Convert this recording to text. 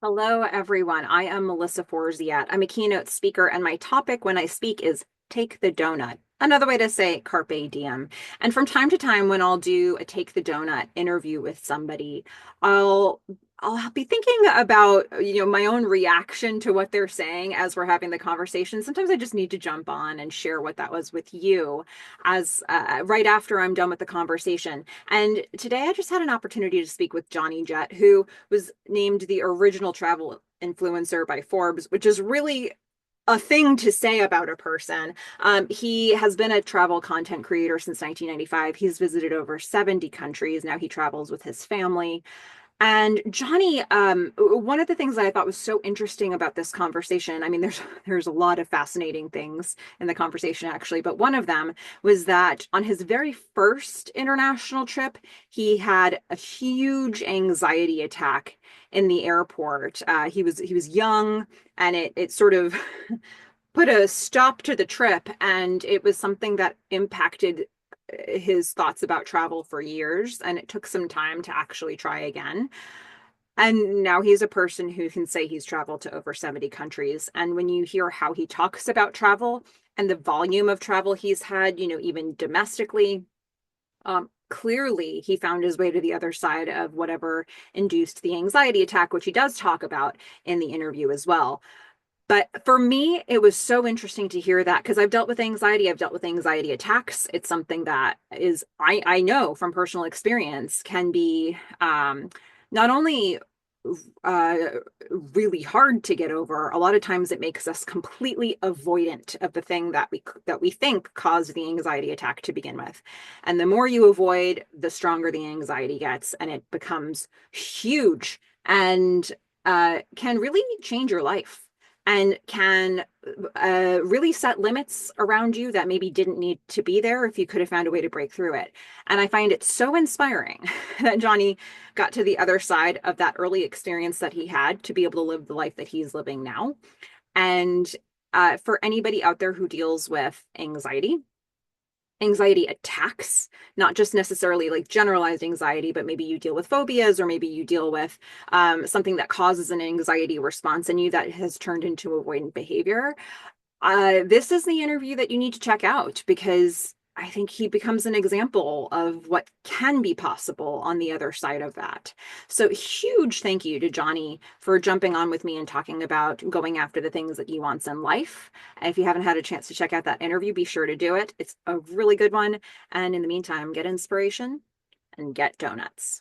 Hello, everyone. I am Melissa Forziat. I'm a keynote speaker, and my topic when I speak is Take the Doughnut. Another way to say carpe diem. And from time to time, when I'll do a Take the Doughnut interview with somebody, I'll I'll be thinking about, my own reaction to what they're saying as we're having the conversation. Sometimes I just need to jump on and share what that was with you as right after I'm done with the conversation. And today I just had an opportunity to speak with Johnny Jett, who was named the original travel influencer by Forbes, which is really a thing to say about a person. He has been a travel content creator since 1995. He's visited over 70 countries. Now he travels with his family. And Johnny, one of the things that I thought was so interesting about this conversation, I mean, there's a lot of fascinating things in the conversation actually, but one of them was that on his very first international trip, he had a huge anxiety attack in the airport. He was young, and it sort of put a stop to the trip, and it was something that impacted his thoughts about travel for years, and it took some time to actually try again. And now he's a person who can say he's traveled to over 70 countries. And when you hear how he talks about travel and the volume of travel he's had, even domestically, clearly he found his way to the other side of whatever induced the anxiety attack, which he does talk about in the interview as well. But for me, it was so interesting to hear that because I've dealt with anxiety. I've dealt with anxiety attacks. It's something that is, I know from personal experience, can be not only uh, really hard to get over. A lot of times it makes us completely avoidant of the thing that we think caused the anxiety attack to begin with. And the more you avoid, the stronger the anxiety gets, and it becomes huge and can really change your life and can really set limits around you that maybe didn't need to be there if you could have found a way to break through it. And I find it so inspiring that Johnny got to the other side of that early experience that he had to be able to live the life that he's living now. And for anybody out there who deals with anxiety attacks, not just necessarily like generalized anxiety, but maybe you deal with phobias, or maybe you deal with something that causes an anxiety response in you that has turned into avoidant behavior. This is the interview that you need to check out, because I think he becomes an example of what can be possible on the other side of that. So, huge thank you to Johnny for jumping on with me and talking about going after the things that he wants in life. If you haven't had a chance to check out that interview, be sure to do it. It's a really good one. And in the meantime, get inspiration and get donuts.